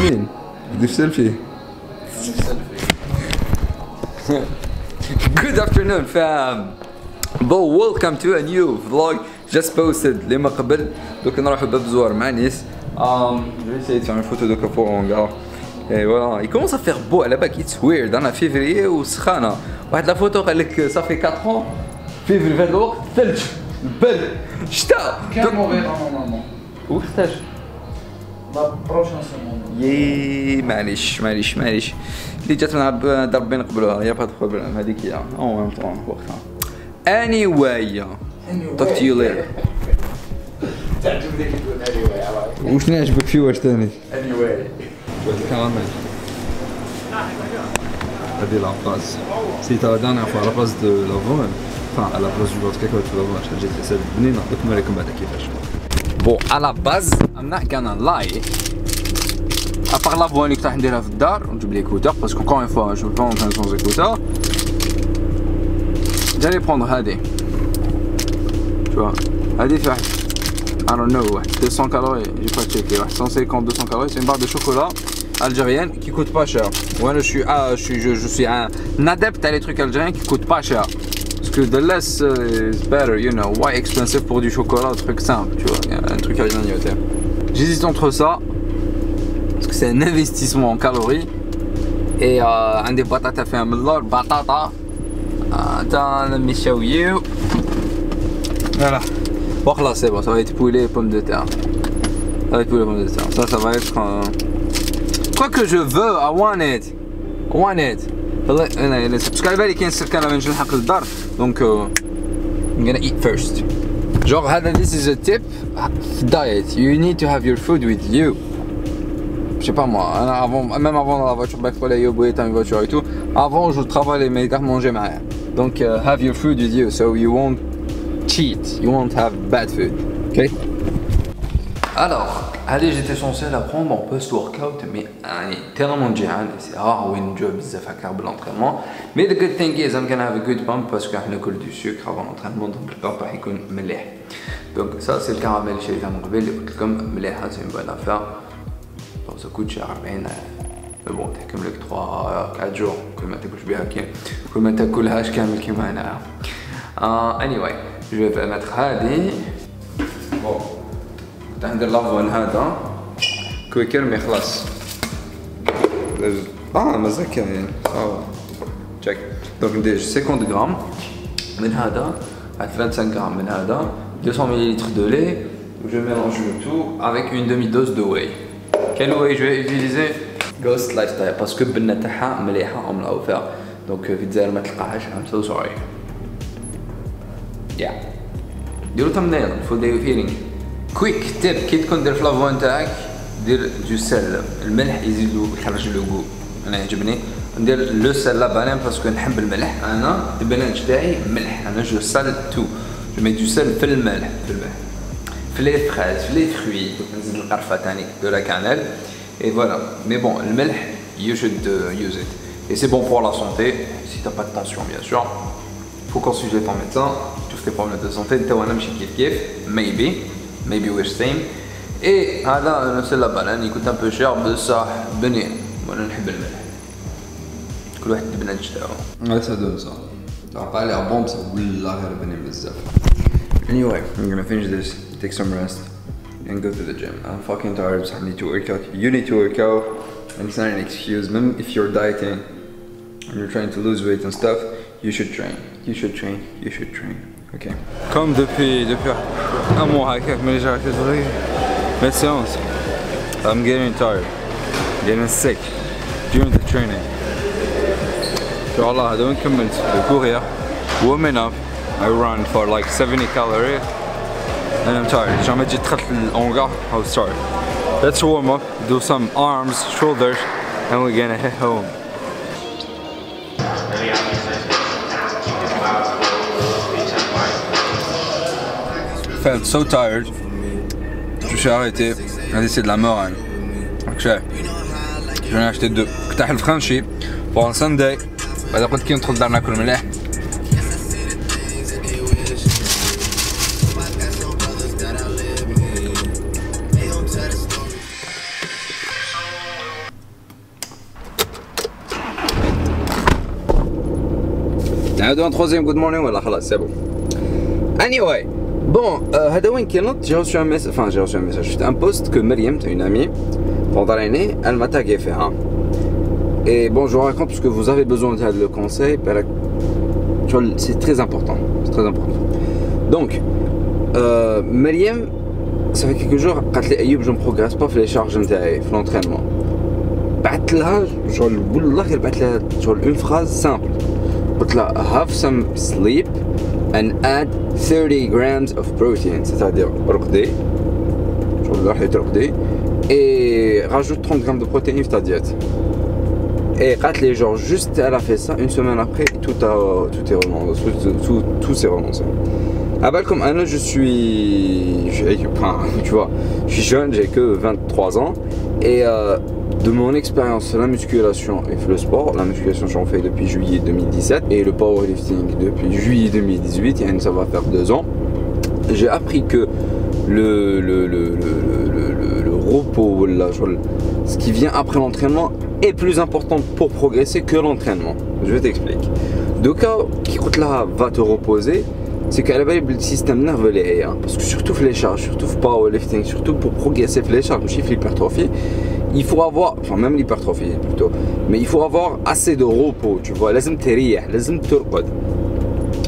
مين؟ بدي سيلفي. Good afternoon fam. Bo, welcome to a new vlog just posted اللي ما قبل. دوك نروحو باب زوار مع نيس. Je vais essayer de faire une photo de pour on gars. Et voilà, il commence à faire beau là-bas, it's weird. On a février وسخانة. واحد لا فوتو قال لك ça fait 4 ans. février في هذا الوقت ثلج. برد. شتاء. كان موغير نورمالمون. وقتاش؟ لا بروشين سيمون. يي معليش اللي جات مع ضربين نقبلوها يا با دو بروبليم هذيك هي او ميم طون وقتها. anyway talk to you later. تعجبني كي تقول anyway. وش نعجبك فيه واش ثاني؟ anyway. كامل هذه لاباز سيتا لا دانيير فوا لاباز دو لافون enfin à la place du vodka que tu vas voir j'ai essayé de venir نعطيكم عليكم بعد كيفاش. Bon, à la base, I'm not gonna lie. À part la voix اللي كنت نديرها في الدار ونجيب لي écouteurs parce qu'encore une fois, je veux pas entendre sans écouteurs. J'allais prendre هذه. Tu vois, هذه في واحد I don't know, 200 calories, j'ai pas checké, 150-200 calories, c'est une barre de chocolat algérienne qui coûte pas cher. Ouais, je suis un adepte à les trucs algériens qui coûtent pas cher. Parce que the less is better, you know, why expensive pour du chocolat, un truc simple, tu vois, un truc à grignoter. J'hésite entre ça, parce que c'est un investissement en calories, et un des patates à faire un melor, batata, un michaouillou. Voilà. Bon là c'est bon, ça va être poulet et pommes de terre. Ça va être poulet et pommes de terre. Ça va être... Quoi que je veux, I want it. parce qu'à بالي كاين السركان باش نلحق للدار دونك I'm gonna eat first. Genre هذا this is a tip في diet. You need to have your food with you. Je sais pas moi, même avant dans la voiture, bref, pour les yoboués dans une voiture et tout, avant je travaillais mais garde manger معايا. Donc have your food with you so you won't cheat, you won't have bad food, ok? Alors, allez, j'étais censé la prendre en post-workout, mais elle est tellement géante, c'est rare où une job بزاف هكا بالentraînement. Mais the good thing is I'm gonna have a good pump parce que ناكل du sucre avant l'entraînement, donc le pump راح يكون مليح. Donc ça c'est le caramel اللي شريته من قبل اللي قلت لكم مليحة, c'est une bonne affaire. Bon, ça coûte cher 40, mais bon تحكم لك 3-4 jours كل ما تاكلش بها كل ما تاكلهاش كامل كيما هنا. Anyway, je vais mettre هذه. Bon. ندير لافوان هذا كويكر مي خلاص مازال كاين صافا تشيك. دونك ندير 50 غرام من هذا avec 25 grammes من هذا 200 ml de lait où je mélange le tout avec une demi-dose de whey. Quel whey je vais utiliser? Ghost Lifestyle parce que البنة تاعها مليحة on l'a offert donc في الجزائر ما تلقاهاش. I'm so sorry. Yeah. ديرو thumbnail for the feeling. كويك تيب كي تكون دير في لافوان تاعك دير دو سل الملح يزيدو يخرج لو غو. انا يعجبني ندير لو سل لا بانان باسكو نحب الملح. انا البلانش تاعي ملح انا جو سال تو جو مي دو سل في الملح في لي فريز في لي فروي نزيد القرفه تاني دو لا كانيل اي فوالا. مي بون الملح you should use it et c'est bon pour la santé si t'as pas de tension bien sûr. Faut consulter ton médecin tous tes problèmes de santé نتا انا ماشي كيف maybe we're same. Et هذا نفس اللبن يكون un peu cher بصح بنين وانا نحب الملح كل واحد البنانج تاعو. هذا سادو صح عطا لي بون بصح والله غير بنين بزاف. Anyway, I'm gonna finish this, take some rest and go to the gym. I'm fucking tired بصح I need to work out. You need to work out and it's not an excuse. Même if you're dieting and you're trying to lose weight and stuff, you should train. Ok. Comme depuis un mois هكاك ملي جا كتبغي ما séance I'm getting tired, getting sick during the training. So والله هذا وين كملت courir, warming up, I run for like 70 calories and I'm tired. جامي جيت دخلت للأونغا I'll start. Let's warm up, do some arms, shoulders and we're gonna head home. Felt so tired. Je suis arrêté. C'est de la morale. Donc j'en ai acheté 2. كنت حل فرنشي pour un Sunday. بعد قلت كي ندخل الدار ناكل مليح. نعاودو troisième good morning ولا خلاص c'est bon. Anyway, bon, هذا وين كي نط j'ai reçu un message, enfin j'ai reçu un message, c'était un post que Mariam, une amie, pendant l'année, elle m'a tagué fait. Hein. Et bon, je vous raconte parce que vous avez besoin de le conseil, c'est très important, c'est très important. Donc, Mariam, ça fait quelques jours, قالت لي أيوب je ne progresse pas في les charges نتاعي في l'entraînement. بعثت لها شغل والله غير بعثت لها شغل une phrase simple. قلت لها have some sleep and add 30 grams of protein, c'est-à-dire رقدي شغل راح ترقدي et rajoute 30 grammes de protéines dans ta diète. Et قالت لي genre juste elle a fait ça, une semaine après tout est renoncé, tout s'est renoncé. Ah bah comme Anna, tu vois, je suis jeune, j'ai que 23 ans et de mon expérience sur la musculation et le sport, la musculation j'en fais depuis juillet 2017 et le powerlifting depuis juillet 2018, et ça va faire 2 ans, j'ai appris que le repos, ce qui vient après l'entraînement est plus important pour progresser que l'entraînement. Je t'explique. De cas qui coûte là va te reposer, c'est qu'à la base le système nerveux est parce que surtout les charges, surtout le powerlifting, surtout pour progresser les charges, aussi l'hypertrophie, il faut avoir, enfin même l'hypertrophie plutôt, mais il faut avoir assez de repos, tu vois, لازم تريح, لازم ترقد.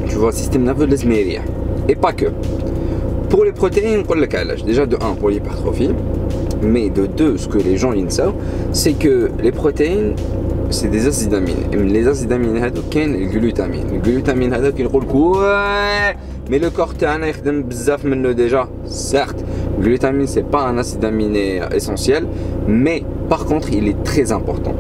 Tu vois, le système nerveux لازم يريح. Et pas que. Pour les protéines, on لك علاش. Déjà de 1 pour l'hypertrophie, mais de 2 ce que les gens ils savent, c'est que les protéines c'est des acides aminés. Et les acides aminés هذوك كاين الجلوتامين. الجلوتامين هذاك يقول لك ouais mais le corps تاعنا يخدم بزاف منه déjà. Certes, le glutamine c'est pas un acide aminé essentiel, mais par contre il est très important.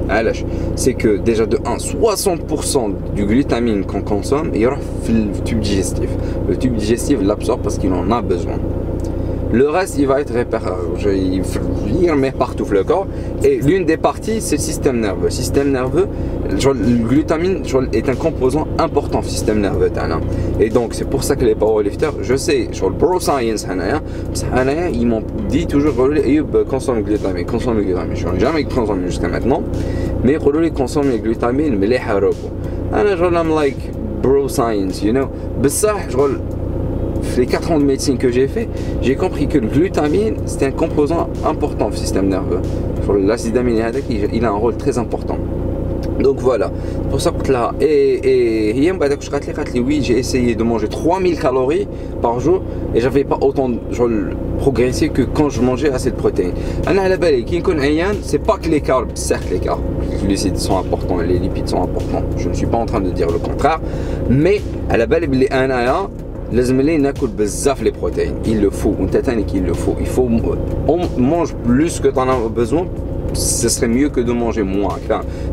C'est que déjà de 1, 60% du glutamine qu'on consomme il y aura le tube digestif. Le tube digestif l'absorbe parce qu'il en a besoin. Le reste, il va être il remet partout le corps. Et l'une des parties, c'est le système nerveux. Le système nerveux, le glutamine est un composant important du système nerveux. Et donc, c'est pour ça que les powerlifters, je sais, sur le pro science, ils m'ont dit toujours, consomme le glutamine, consomme le glutamine. Je n'ai jamais consommé jusqu'à maintenant, mais consomme le glutamine, mais les haropo. I'm like, bro science, you know. Les 4 ans de médecine que j'ai fait, j'ai compris que le glutamine c'était un composant important du système nerveux. L'acide aminé il a un rôle très important. Donc voilà, pour ça que là, et oui, j'ai essayé de manger 3000 calories par jour et j'avais pas autant progressé que quand je mangeais assez de protéines. C'est pas que les carbs, certes les carbs, les glucides sont importants et les lipides sont importants, je ne suis pas en train de dire le contraire, mais à la belle les 1 à 1, لازم لي ناكل بزاف les protéines, il le faut, il faut on mange plus que tu en as besoin, ce serait mieux que de manger moins,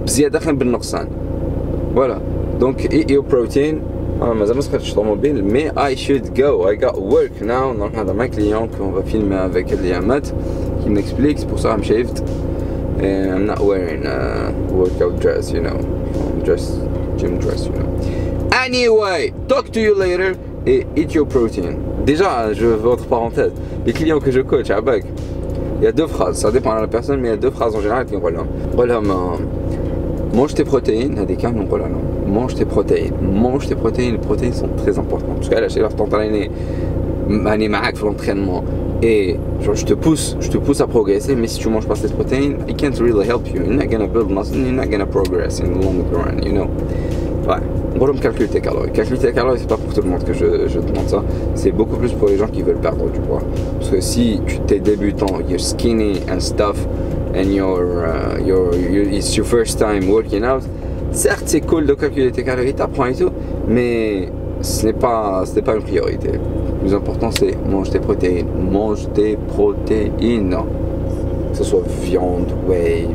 بزيادة خير بالنقصان. Voilà, donc et au protéine, مازال ما سقطتش طوموبيل, mais I should go, I got work now, نروح هذا مع client qu'on va filmer avec اليامات qui m'explique, c'est pour ça I'm shaved and I'm not wearing a workout dress, you know, gym dress, you know. Anyway, talk to you later. Et eat your protein. Déjà, je veux entre parenthèses, les clients que je coach à Bag, il y a 2 phrases, ça dépend de la personne, mais il y a 2 phrases en général qui me relèvent. Mange tes protéines, mange tes protéines. Mange tes protéines, les protéines sont très importantes. Parce que là, j'ai t'entraîner, pour l'entraînement, et genre, je te pousse à progresser, mais si tu manges pas ces protéines, it can't really help you. You're not gonna build muscle, you're not gonna progress in the long run, you know. Ouais. Bon, calcule tes calories. Calcule tes calories, c'est pas pour tout le monde que je demande ça. C'est beaucoup plus pour les gens qui veulent perdre du poids. Parce que si tu t'es débutant, you're skinny and stuff, and it's your first time working out, certes c'est cool de calculer tes calories, t'apprends et tout, mais ce n'est pas une priorité. Le plus important c'est mange tes protéines. Mange tes protéines. Que ce soit viande, whey,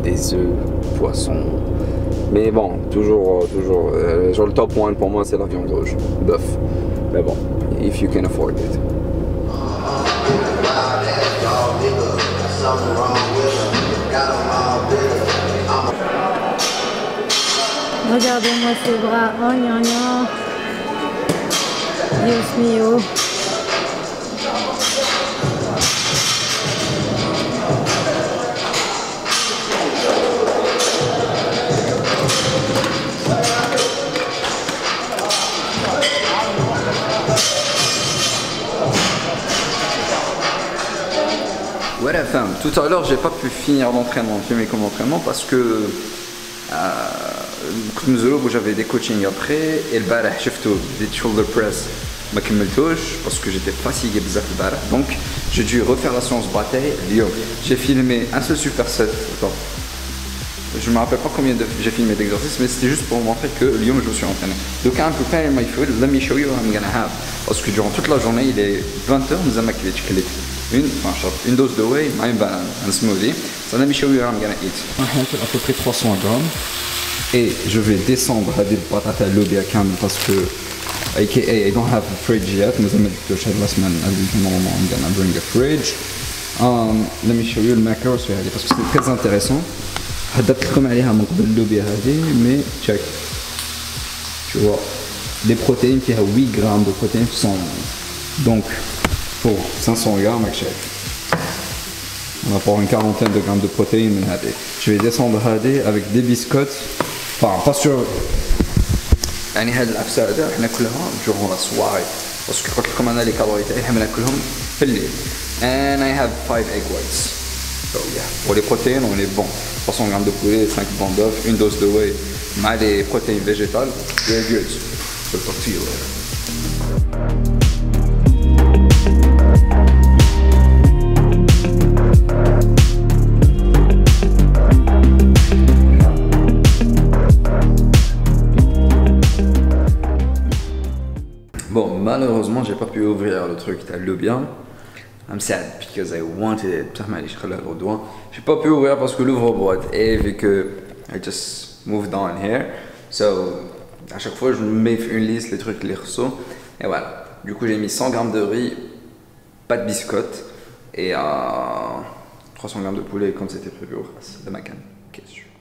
des œufs, poissons. Mais bon, toujours genre le top 1 pour moi c'est la viande rouge, bœuf. Mais bon, if you can afford it. Regardez-moi ces bras, oh gna gna. Dios mio. Voilà, enfin, tout à l'heure, j'ai pas pu finir l'entraînement, filmer comme entraînement parce que كنت مزروب où j'avais des coachings après et البارح شفتو des shoulder press ما كملتوش parce que j'étais fatigué بزاف البارح donc j'ai dû refaire la séance bataille اليوم. J'ai filmé un seul superset. Attends. Je me rappelle pas combien j'ai filmé d'exercices, mais c'était juste pour vous montrer que اليوم je me suis entraîné. Donc un peu près my food, let me show you what I'm gonna have. Parce que durant toute la journée, il est 20h, nous avons une dose de whey, une banane, un smoothie. So let me show you what I'm gonna eat. À peu près 300 grammes. Et je vais descendre à des patates à lobby à Camel parce que aka I don't have a fridge yet. Nous avons dit que la semaine, normalement, I'm gonna bring a fridge. Let me show you le macros parce que c'est très intéressant. حددت لكم عليها من قبل اللوبيا هذه مي تشيك tu vois les protéines فيها 8 grammes de protéines في 100 donc pour 500 grammes on va avoir une quarantaine de grammes de protéines من هذه. Je vais descendre هذه avec des biscottes enfin pas sûr يعني هاد العفسه هذا حنا كلها durant la soirée parce que قلت لكم انا لي كالوري تاعي حنا ناكلهم في الليل and I have 5 egg whites. So yeah, pour les protéines, on est bon. 300 grammes de poulet, 5 bandes d'œufs, une dose de whey, mais les protéines végétales, we're good. So talk to you later. Bon, malheureusement, j'ai pas pu ouvrir le truc, t'as le bien. I'm sad because I wanted it. J'ai pas pu ouvrir parce que l'ouvre-boîte est vu que I just moved on here. So à chaque fois je mets une liste les trucs les ressos et voilà. Du coup j'ai mis 100 grammes de riz, pas de biscottes et 300 grammes de poulet comme c'était prévu au ras de ma canne. Ok, super.